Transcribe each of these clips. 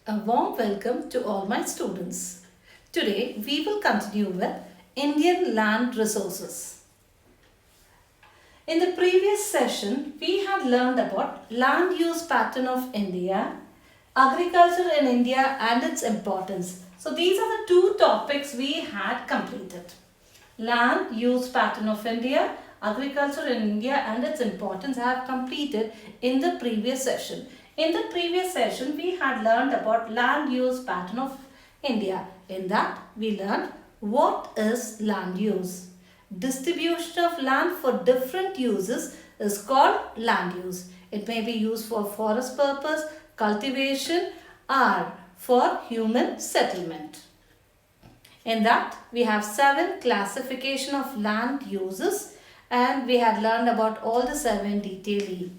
A warm welcome to all my students. Today we will continue with Indian land resources. In the previous session we had learned about land use pattern of India, agriculture in India and its importance. So these are the two topics we had completed. Land use pattern of India, agriculture in India and its importance I have completed in the previous session. In the previous session, we had learned about land use pattern of India. In that, we learned what is land use. Distribution of land for different uses is called land use. It may be used for forest purpose, cultivation, or for human settlement. In that, we have 7 classification of land uses and we had learned about all the 7 detailedly.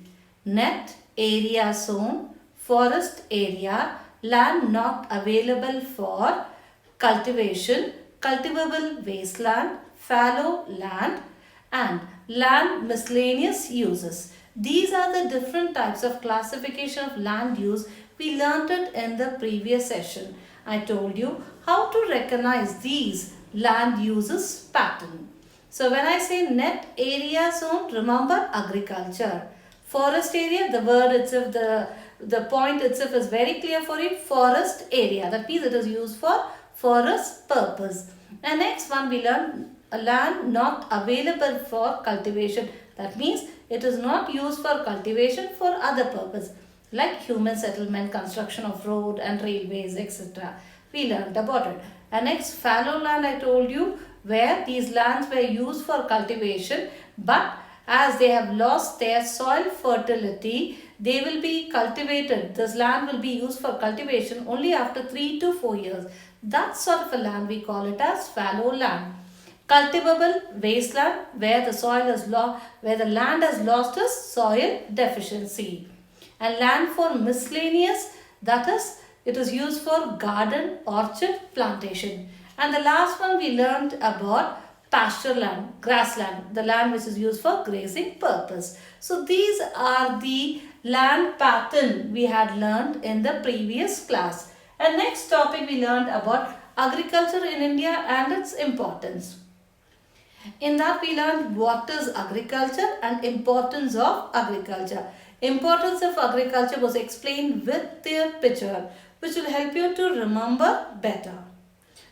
Net, area zone, forest area, land not available for cultivation, cultivable wasteland, fallow land and land miscellaneous uses. These are the different types of classification of land use. We learned it in the previous session. I told you how to recognize these land uses pattern. So when I say net area zone, remember agriculture. Forest area, the word itself, the point itself is very clear for you. Forest area, that means it is used for forest purpose. And next one we learn a land not available for cultivation. That means it is not used for cultivation for other purpose like human settlement, construction of road and railways, etc. We learned about it. And next fallow land I told you where these lands were used for cultivation but as they have lost their soil fertility, they will be cultivated. This land will be used for cultivation only after 3 to 4 years. That sort of a land we call it as fallow land. Cultivable wasteland where the soil is where the land has lost its soil deficiency. And land for miscellaneous, that is, it is used for garden, orchard, plantation. And the last one we learned about pasture land, grassland, the land which is used for grazing purpose. So these are the land pattern we had learned in the previous class. And next topic we learned about agriculture in India and its importance. In that we learned what is agriculture and importance of agriculture. Importance of agriculture was explained with their picture which will help you to remember better.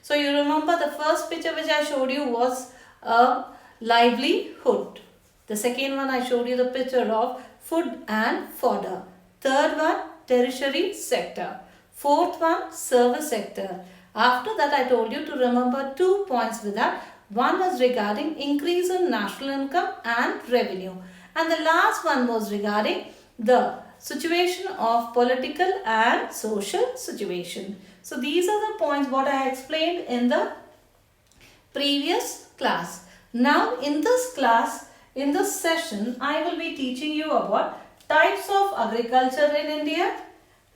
So you remember the first picture which I showed you was a livelihood. The second one I showed you the picture of food and fodder. Third one tertiary sector. Fourth one service sector. After that I told you to remember 2 points with that. One was regarding increase in national income and revenue. And the last one was regarding the situation of political and social situation. So these are the points what I explained in the previous class. Now in this class, in this session, I will be teaching you about types of agriculture in India,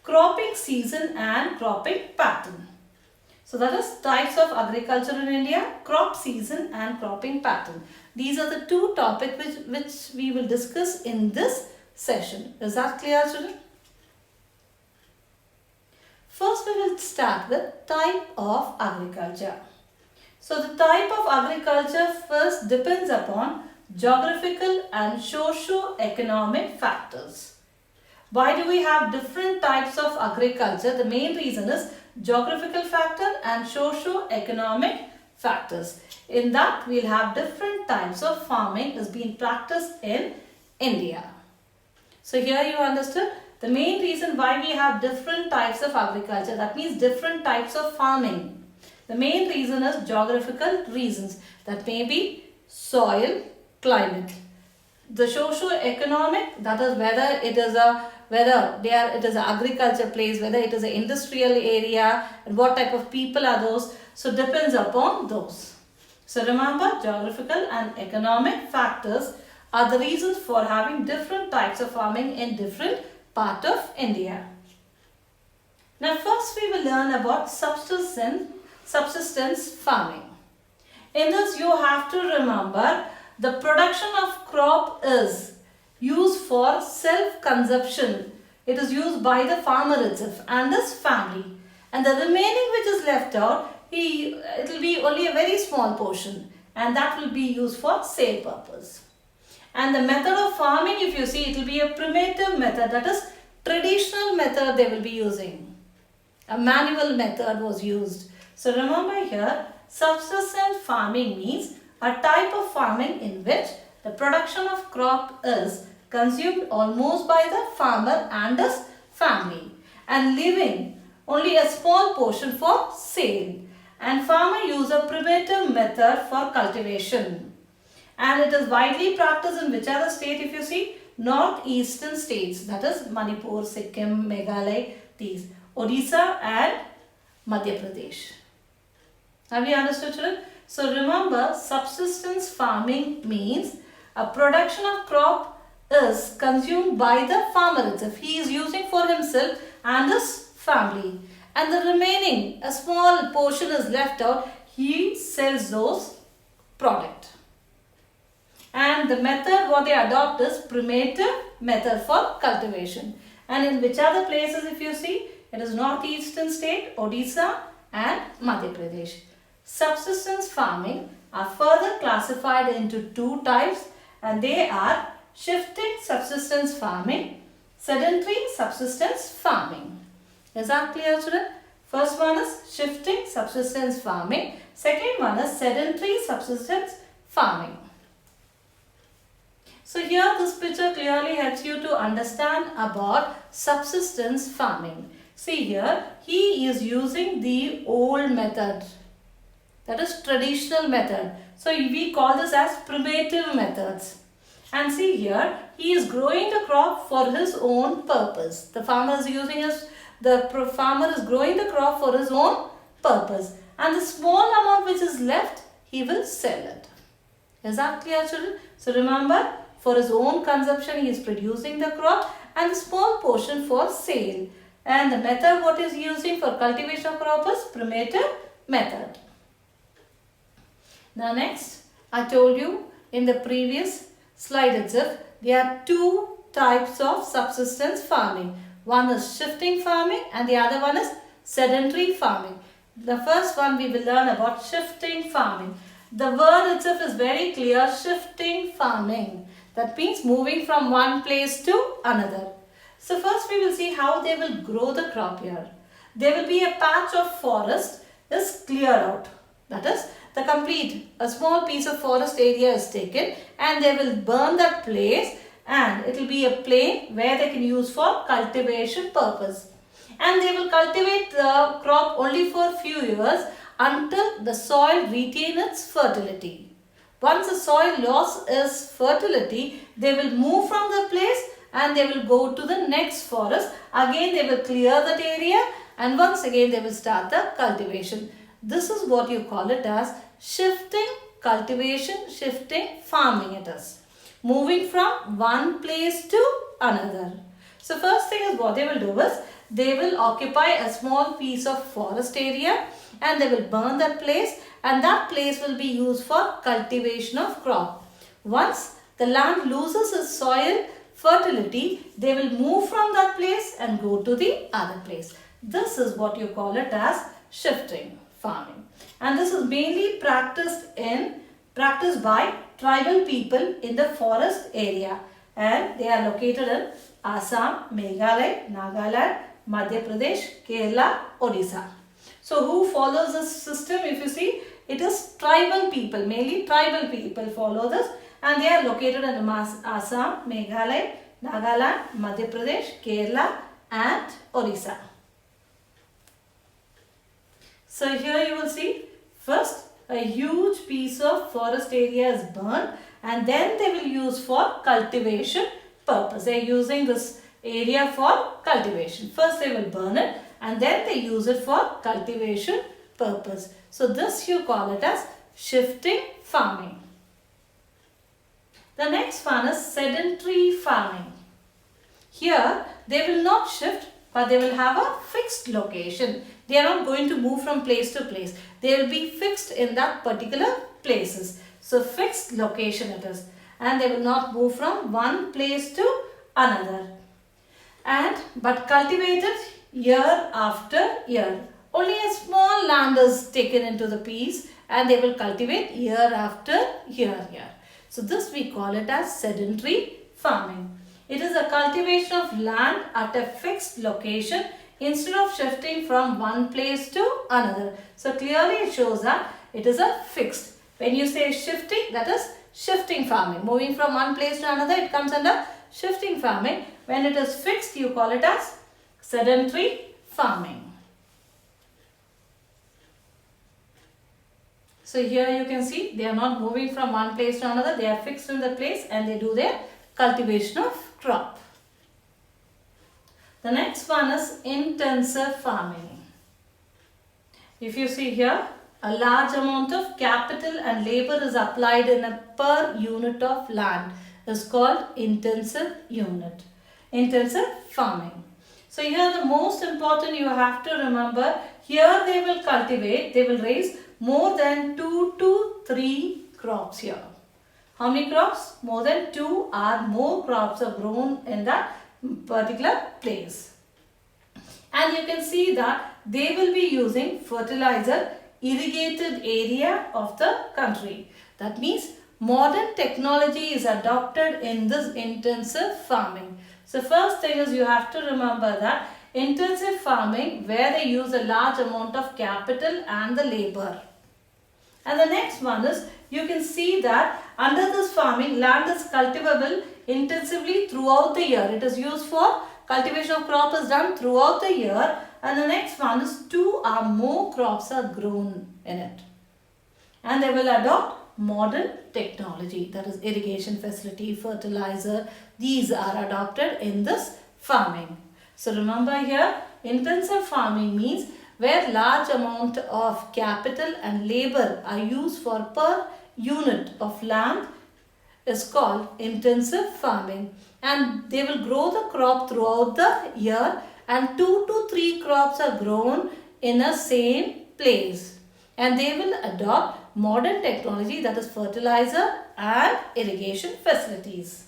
cropping season and cropping pattern. So that is types of agriculture in India, crop season and cropping pattern. These are the two topics which we will discuss in this session. Is that clear, children? First we will start with type of agriculture. So the type of agriculture first depends upon geographical and socio-economic factors. Why do we have different types of agriculture? The main reason is geographical factor and socio-economic factors. In that we will have different types of farming is being practiced in India. So here you understood the main reason why we have different types of agriculture, that means different types of farming. The main reason is geographical reasons, that may be soil, climate. The socio-economic, that is whether it is an agriculture place, whether it is an industrial area and what type of people are those. So depends upon those. So remember geographical and economic factors are the reasons for having different types of farming in different part of India. Now first we will learn about subsistence farming. In this you have to remember the production of crop is used for self-consumption It is used by the farmer itself and his family. And the remaining which is left out, it will be only a very small portion, and that will be used for sale purpose. And the method of farming, if you see, it will be a primitive method, that is traditional method they will be using. A manual method was used. So remember here, subsistence farming means a type of farming in which the production of crop is consumed almost by the farmer and his family, and leaving only a small portion for sale. And farmer use a primitive method for cultivation. And it is widely practiced in which other state, if you see? Northeastern states, that is Manipur, Sikkim, Meghalaya, these, Odisha and Madhya Pradesh. Have you understood, children? So remember, subsistence farming means a production of crop is consumed by the farmer itself. He is using for himself and his family. And the remaining, a small portion is left out, he sells those product. And the method what they adopt is primitive method for cultivation. And in which other places, if you see, it is northeastern state, Odisha and Madhya Pradesh. Subsistence farming are further classified into two types, and they are shifting subsistence farming, sedentary subsistence farming. Is that clear, children? First one is shifting subsistence farming. Second one is sedentary subsistence farming. So here this picture clearly helps you to understand about subsistence farming. See here, he is using the old method, that is traditional method. So we call this as primitive methods. And see here, he is growing the crop for his own purpose. The farmer is growing the crop for his own purpose. And the small amount which is left, he will sell it. Is that clear, children? So remember, for his own consumption, he is producing the crop and the small portion for sale. And the method what is using for cultivation of crop is primitive method. Now next, I told you in the previous slide itself, there are two types of subsistence farming. One is shifting farming and the other one is sedentary farming. The first one we will learn about shifting farming. The word itself is very clear, shifting farming. That means moving from one place to another. So first we will see how they will grow the crop here. There will be a patch of forest is cleared out. That is, a small piece of forest area is taken and they will burn that place, and it will be a plain where they can use for cultivation purpose. And they will cultivate the crop only for a few years until the soil retains its fertility. Once the soil loss its fertility, they will move from the place and they will go to the next forest. Again they will clear that area and once again they will start the cultivation. This is what you call it as shifting cultivation, shifting farming it is. Moving from one place to another. So first thing is what they will do is they will occupy a small piece of forest area and they will burn that place, and that place will be used for cultivation of crop. Once the land loses its soil fertility, they will move from that place and go to the other place. This is what you call it as shifting farming. And this is mainly practiced by tribal people in the forest area, and they are located in Assam, Meghalaya, Nagaland, Madhya Pradesh, Kerala, Odisha. So who follows this system? If you see, it is tribal people, mainly tribal people follow this, and they are located in Assam, Meghalaya, Nagaland, Madhya Pradesh, Kerala and Odisha. So here you will see, first a huge piece of forest area is burned and then they will use for cultivation purpose. They are using this area for cultivation. First they will burn it and then they use it for cultivation purpose. So this you call it as shifting farming. The next one is sedentary farming. Here they will not shift, but they will have a fixed location. They are not going to move from place to place. They will be fixed in that particular places. So fixed location it is. And they will not move from one place to another. but cultivated year after year. Only a small land is taken into the piece and they will cultivate year after year here. So this we call it as sedentary farming. It is a cultivation of land at a fixed location instead of shifting from one place to another. So clearly it shows that it is a fixed. When you say shifting, that is shifting farming. Moving from one place to another, it comes under shifting farming. When it is fixed, you call it as sedentary farming. So here you can see they are not moving from one place to another. They are fixed in the place and they do their cultivation of crop. The next one is intensive farming. If you see here, a large amount of capital and labor is applied in a per unit of land is called intensive farming. So here the most important you have to remember, here they will cultivate, they will raise more than 2 to 3 crops here. How many crops? More than 2 or more crops are grown in that particular place. And you can see that they will be using fertilizer irrigated area of the country. That means modern technology is adopted in this intensive farming. So first thing is you have to remember that intensive farming where they use a large amount of capital and the labor. And the next one is you can see that under this farming land is cultivable intensively throughout the year. It is used for cultivation of crop is done throughout the year. And the next one is 2 or more crops are grown in it. And they will adopt modern technology, that is irrigation facility, fertilizer. These are adopted in this farming. So remember here, intensive farming means where large amount of capital and labor are used for per unit of land is called intensive farming. And they will grow the crop throughout the year and 2 to 3 crops are grown in a same place. And they will adopt modern technology, that is fertilizer and irrigation facilities.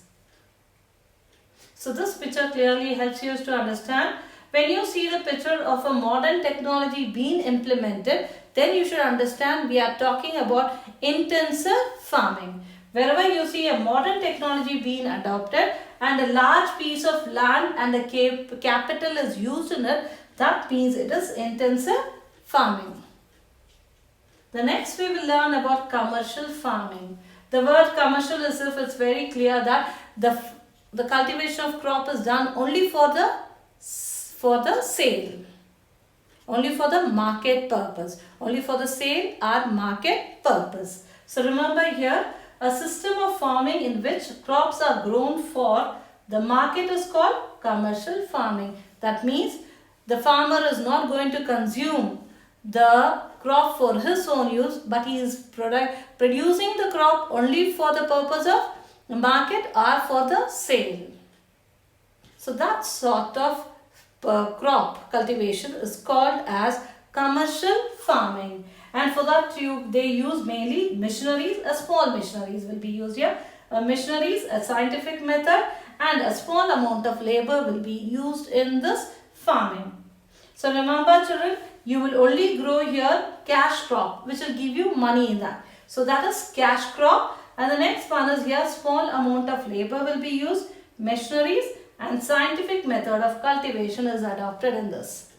So this picture clearly helps you to understand. When you see the picture of a modern technology being implemented, then you should understand we are talking about intensive farming. Wherever you see a modern technology being adopted and a large piece of land and a capital is used in it, that means it is intensive farming. The next we will learn about commercial farming. The word commercial is if it's very clear that the cultivation of crop is done only for the sale, only for the market purpose, only for the sale or market purpose. So remember here, a system of farming in which crops are grown for the market is called commercial farming. That means the farmer is not going to consume the crop for his own use, but he is producing the crop only for the purpose of the market or for the sale. So that sort of crop cultivation is called as commercial farming. And for that they use mainly machineries. Small machineries will be used here. Machineries, a scientific method and a small amount of labor will be used in this farming. So remember children, you will only grow here cash crop which will give you money in that. So that is cash crop. And the next one is here small amount of labor will be used, machineries and scientific method of cultivation is adopted in this.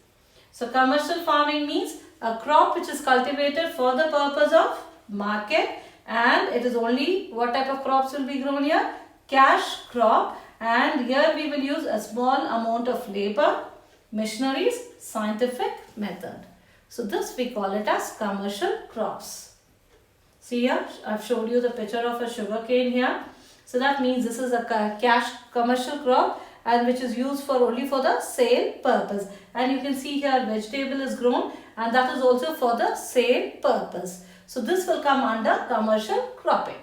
So commercial farming means a crop which is cultivated for the purpose of market, and it is only what type of crops will be grown here? Cash crop, and here we will use a small amount of labor, machineries, scientific method. So this we call it as commercial crops. See here, I have showed you the picture of a sugar cane here. So that means this is a cash commercial crop and which is used for only for the sale purpose. And you can see here vegetable is grown and that is also for the sale purpose. So this will come under commercial cropping.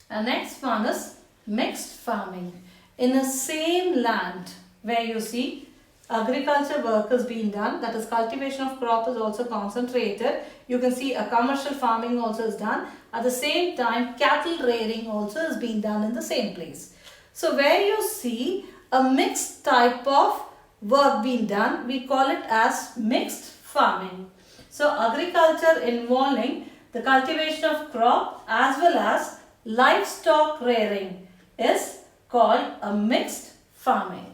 And next one is mixed farming. In the same land where you see agriculture work is being done, that is cultivation of crop is also concentrated. You can see a commercial farming also is done. At the same time, cattle rearing also is being done in the same place. So where you see a mixed type of work being done, we call it as mixed farming. So agriculture involving the cultivation of crop as well as livestock rearing is called a mixed farming.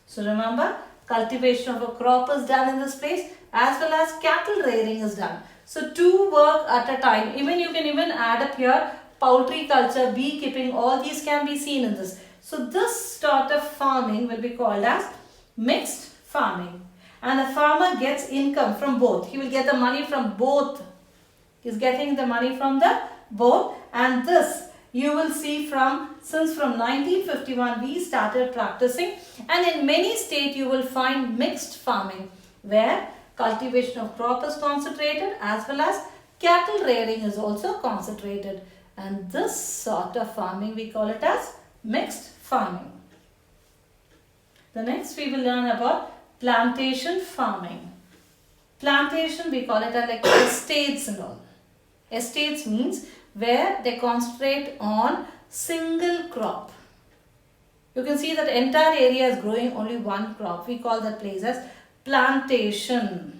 So remember, cultivation of a crop is done in this place as well as cattle rearing is done. So two work at a time. Even you can even add up here poultry culture, beekeeping, all these can be seen in this. So this sort of farming will be called as mixed farming. And the farmer gets income from both. He will get the money from both. He is getting the money from the both, and this you will see since from 1951 we started practicing, and in many states you will find mixed farming where cultivation of crop is concentrated as well as cattle rearing is also concentrated, and this sort of farming we call it as mixed farming. The next we will learn about plantation farming. Plantation we call it as like estates and all. Estates means where they concentrate on single crop. You can see that the entire area is growing only one crop. We call that place as plantation.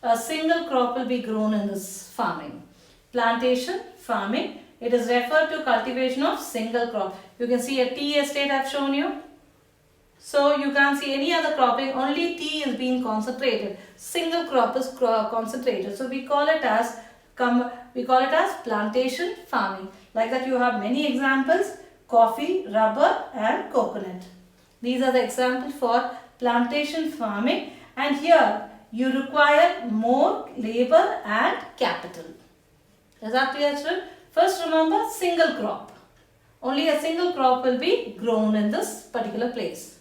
A single crop will be grown in this farming. Plantation farming, it is referred to cultivation of single crop. You can see a tea estate I have shown you. So you can't see any other cropping, only tea is being concentrated. Single crop is concentrated. So we call it as plantation farming. Like that you have many examples: coffee, rubber and coconut. These are the examples for plantation farming, and here you require more labor and capital. Is that clear, children? First remember, single crop. Only a single crop will be grown in this particular place.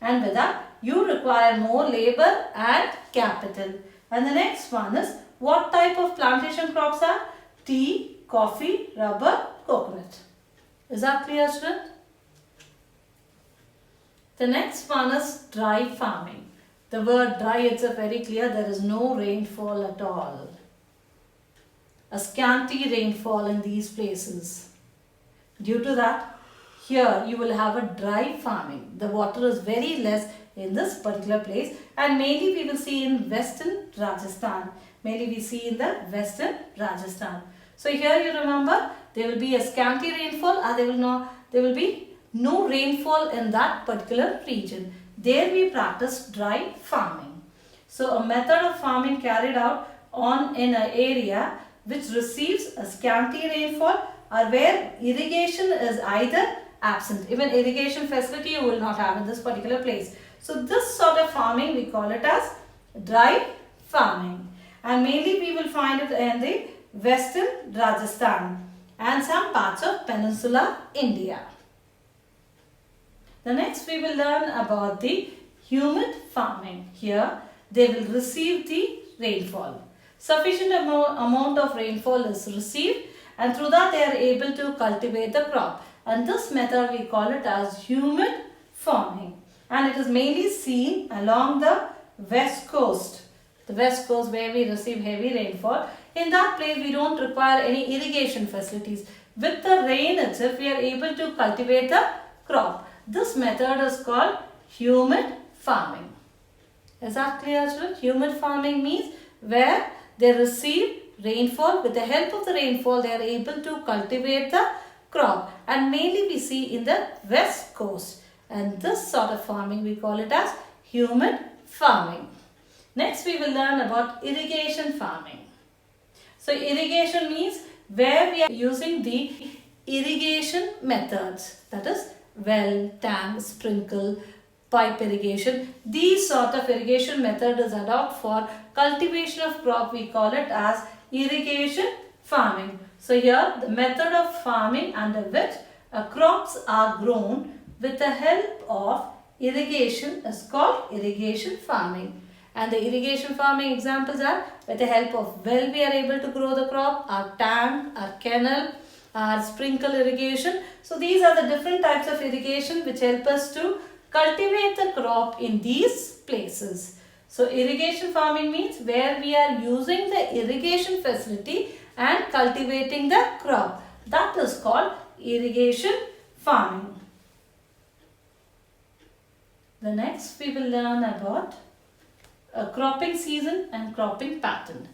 And with that, you require more labor and capital. And the next one is, what type of plantation crops are? Tea, coffee, rubber, coconut. Is that clear, children? The next one is dry farming. The word dry itself very clear. There is no rainfall at all. A scanty rainfall in these places. Due to that, here you will have a dry farming. The water is very less in this particular place, and mainly we will see in western Rajasthan. So here you remember, there will be a scanty rainfall, or there will be no rainfall in that particular region. There we practice dry farming. So a method of farming carried out in an area which receives a scanty rainfall, or where irrigation is either absent. Even irrigation facility you will not have in this particular place. So this sort of farming we call it as dry farming. And mainly we will find it in the western Rajasthan and some parts of peninsular India. The next we will learn about the humid farming. Here they will receive the rainfall. Sufficient amount of rainfall is received, and through that they are able to cultivate the crop. And this method we call it as humid farming. And it is mainly seen along the west coast. The west coast where we receive heavy rainfall. In that place we don't require any irrigation facilities. With the rain itself we are able to cultivate the crop. This method is called humid farming. Is that clear, children? Humid farming means where they receive rainfall. With the help of the rainfall they are able to cultivate the crop, and mainly we see in the west coast, and this sort of farming we call it as humid farming. Next we will learn about irrigation farming. So irrigation means where we are using the irrigation methods, that is well, tank, sprinkle, pipe irrigation. These sort of irrigation method is adopted for cultivation of crop. We call it as irrigation farming. So here the method of farming under which crops are grown with the help of irrigation is called irrigation farming. And the irrigation farming examples are, with the help of well we are able to grow the crop, our tank, our canal, our sprinkle irrigation. So these are the different types of irrigation which help us to cultivate the crop in these places. So irrigation farming means where we are using the irrigation facility and cultivating the crop. That is called irrigation farming. The next we will learn about a cropping season and cropping pattern.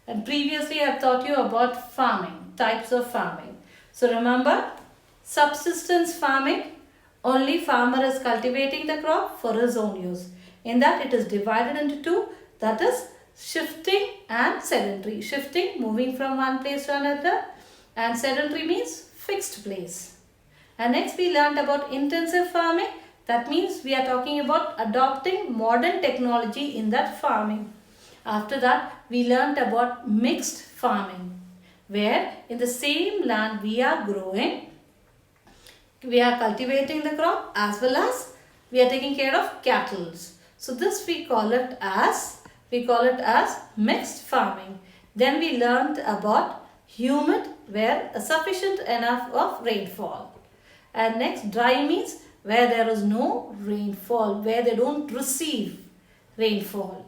And previously I have taught you about farming, types of farming. So remember, subsistence farming, only farmer is cultivating the crop for his own use. In that it is divided into two, that is shifting and sedentary. Shifting, moving from one place to another, and sedentary means fixed place. And next we learned about intensive farming. That means we are talking about adopting modern technology in that farming. After that we learned about mixed farming, where in the same land we are cultivating the crop as well as we are taking care of cattle. So this we call it as mixed farming. Then we learned about humid, where sufficient enough of rainfall. And next, dry means where there is no rainfall, where they don't receive rainfall.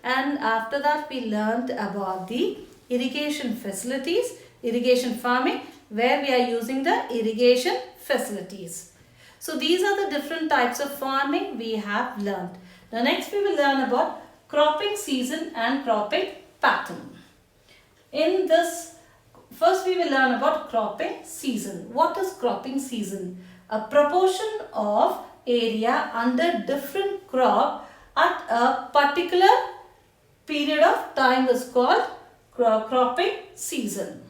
And after that we learned about the irrigation facilities, irrigation farming, where we are using the irrigation facilities. So these are the different types of farming we have learned. Now next we will learn about cropping season and cropping pattern. In this, first we will learn about cropping season. What is cropping season? A proportion of area under different crop at a particular period of time is called cropping season.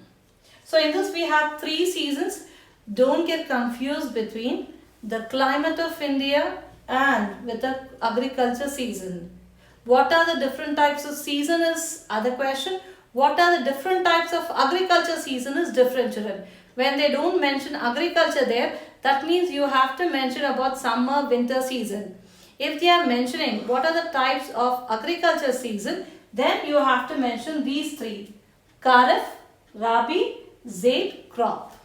So in this we have 3 seasons. Don't get confused between the climate of India and with the agriculture season. What are the different types of season is other question. What are the different types of agriculture season is different, children. When they don't mention agriculture there, that means you have to mention about summer, winter season. If they are mentioning what are the types of agriculture season, then you have to mention these 3. KHARIF, RABI, ZAID, crop.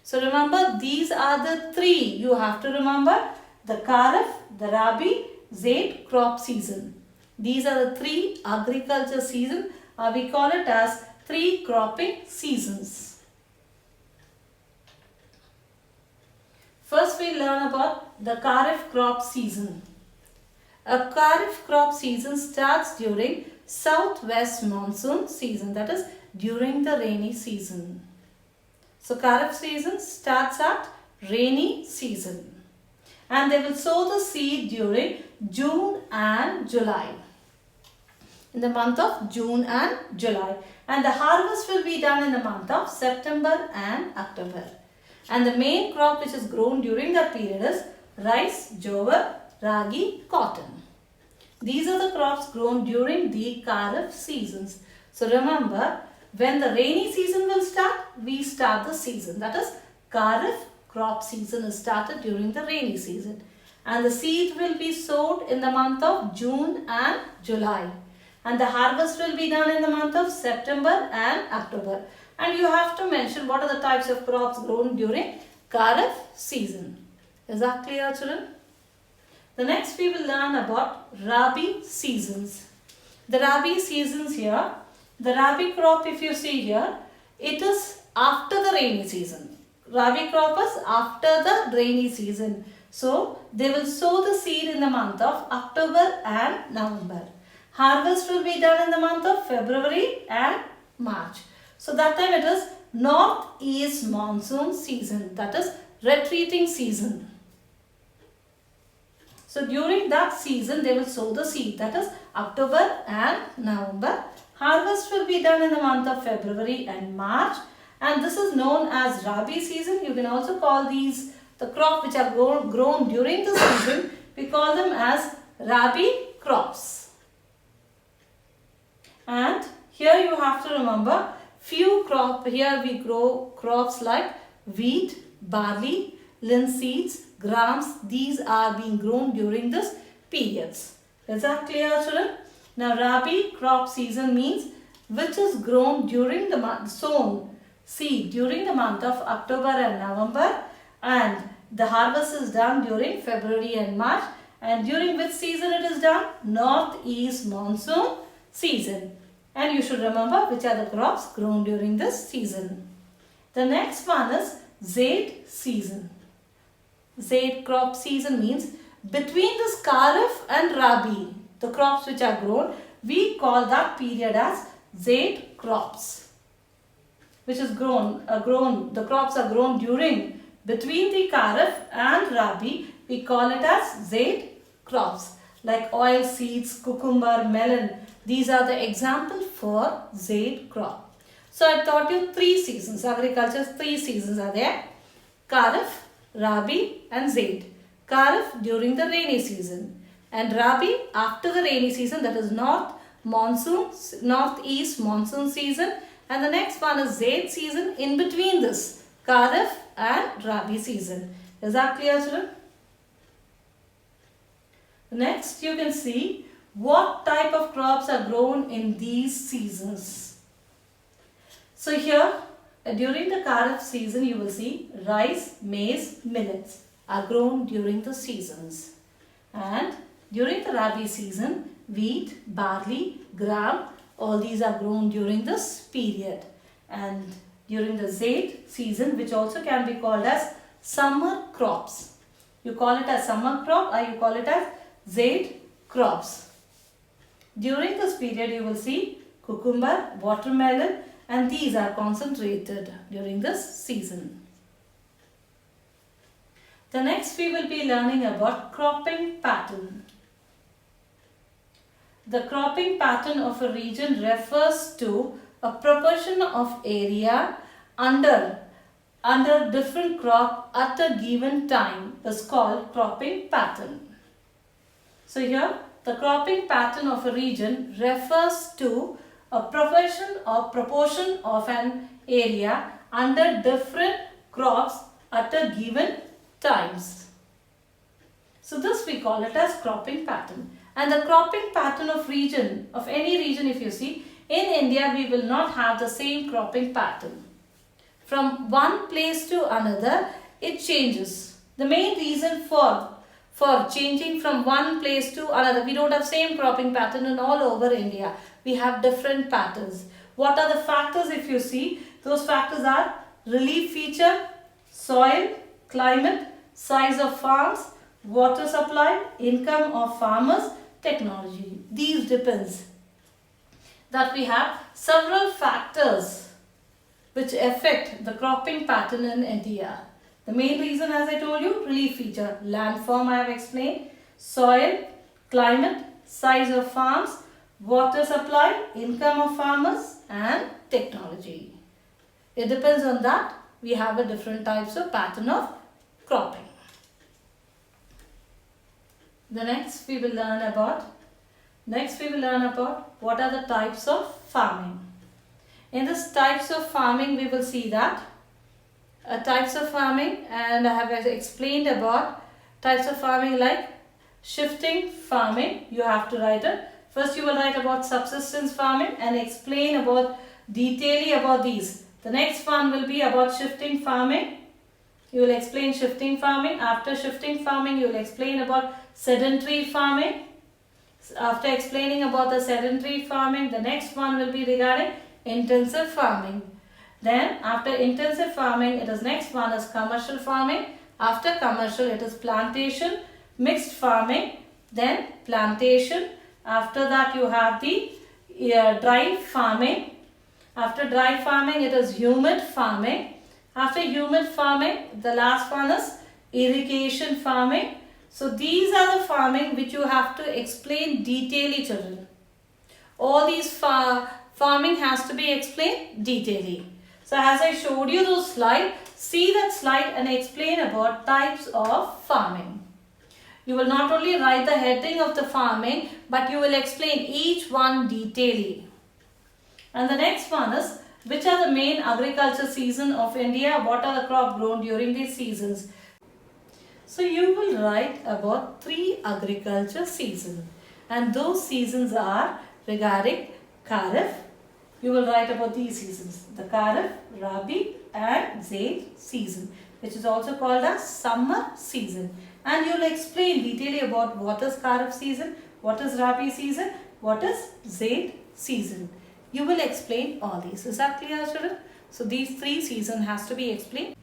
So remember, these are the 3 you have to remember. The KHARIF, the RABI, ZAID, crop season. These are the 3 agriculture season. We call it as 3 cropping seasons. First we learn about the KHARIF crop season. A KHARIF crop season starts during southwest monsoon season, that is during the rainy season. So KHARIF season starts at rainy season. And they will sow the seed during June and July. In the month of June and July. And the harvest will be done in the month of September and October. And the main crop which is grown during that period is rice, jowar, ragi, cotton. These are the crops grown during the KHARIF seasons. So remember, when the rainy season will start, we start the season. That is, KHARIF crop season is started during the rainy season. And the seed will be sowed in the month of June and July. And the harvest will be done in the month of September and October. And you have to mention what are the types of crops grown during KHARIF season. Is that clear, children? The next we will learn about RABI seasons. The RABI seasons here, the RABI crop if you see here, it is after the rainy season. RABI crop is after the rainy season. So they will sow the seed in the month of October and November. Harvest will be done in the month of February and March. So that time it is northeast monsoon season, that is retreating season. So during that season they will sow the seed, that is October and November. Harvest will be done in the month of February and March, and this is known as Rabi season. You can also call these the crop which are grown during the season, we call them as Rabi crops. And here you have to remember here we grow crops like wheat, barley, linseeds, grams. These are being grown during this periods. Is that clear, children? Now Rabi crop season means which is grown during the month, sown seed during the month of October and November, and the harvest is done during February and March. And during which season it is done? Northeast monsoon season. And you should remember which are the crops grown during this season. The next one is ZAID season. ZAID crop season means between this Kharif and Rabi, the crops which are grown, we call that period as Zaid crops, which is the crops are grown during between the Kharif and Rabi. We call it as Zaid crops, like oil seeds, cucumber, melon. These are the example for Zaid crop. So I taught you 3 seasons. Agriculture's 3 seasons are there: Kharif, Rabi and Zaid. Kharif during the rainy season, and Rabi after the rainy season, that is northeast monsoon season, and the next one is Zaid season in between this Kharif and Rabi season. Is that clear, children? Next, you can see what type of crops are grown in these seasons. So here, during the Kharif season, you will see rice, maize, millets are grown during the seasons. And during the Rabi season, wheat, barley, gram, all these are grown during this period. And during the Zaid season, which also can be called as summer crops. You call it as summer crop or you call it as Zaid crops. During this period, you will see cucumber, watermelon, and these are concentrated during this season. The next we will be learning about cropping pattern. The cropping pattern of a region refers to a proportion of area under different crop at a given time is called cropping pattern. So here the cropping pattern of a region refers to a proportion of an area under different crops at a given times. So this we call it as cropping pattern. And the cropping pattern of any region, if you see, in India we will not have the same cropping pattern. From one place to another, it changes. The main reason for changing from one place to another, we don't have same cropping pattern in all over India. We have different patterns. What are the factors if you see? Those factors are relief feature, soil, climate, size of farms, water supply, income of farmers, technology. These depends. That we have several factors which affect the cropping pattern in India. The main reason, as I told you, relief feature, landform I have explained, soil, climate, size of farms, water supply, income of farmers and technology. It depends on that. We have a different types of pattern of cropping. Next we will learn about what are the types of farming. In this types of farming, we will see that types of farming, and I have explained about types of farming like shifting farming. You have to write it. First you will write about subsistence farming and explain about detailing about these. The next one will be about shifting farming. You will explain shifting farming. After shifting farming, you will explain about sedentary farming. After explaining about the sedentary farming, the next one will be regarding intensive farming. Then after intensive farming, next one is commercial farming. After commercial, it is plantation, mixed farming, then plantation. After that, you have the dry farming. After dry farming, it is humid farming. After humid farming, the last one is irrigation farming. So these are the farming which you have to explain detailedly, children. All these farming has to be explained detailedly. So as I showed you those slides, see that slide and explain about types of farming. You will not only write the heading of the farming, but you will explain each one detailedly. And the next one is, which are the main agriculture season of India? What are the crop grown during these seasons? So you will write about 3 agriculture seasons, and those seasons are regarding Kharif. You will write about these seasons, the Kharif, Rabi and Zaid season, which is also called as summer season. And you will explain detailedly about what is Kharif season, what is Rabi season, what is Zaid season. You will explain all these. Is that clear, children? So these 3 seasons has to be explained.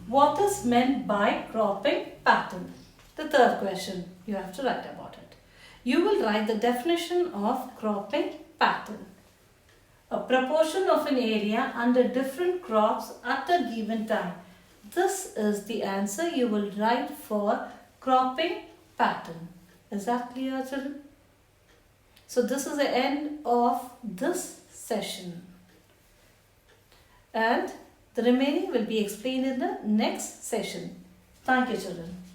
What is meant by cropping pattern? The third question, you have to write about it. You will write the definition of cropping pattern. A proportion of an area under different crops at a given time. This is the answer you will write for cropping pattern. Is that clear, children? So this is the end of this session. And the remaining will be explained in the next session. Thank you, children.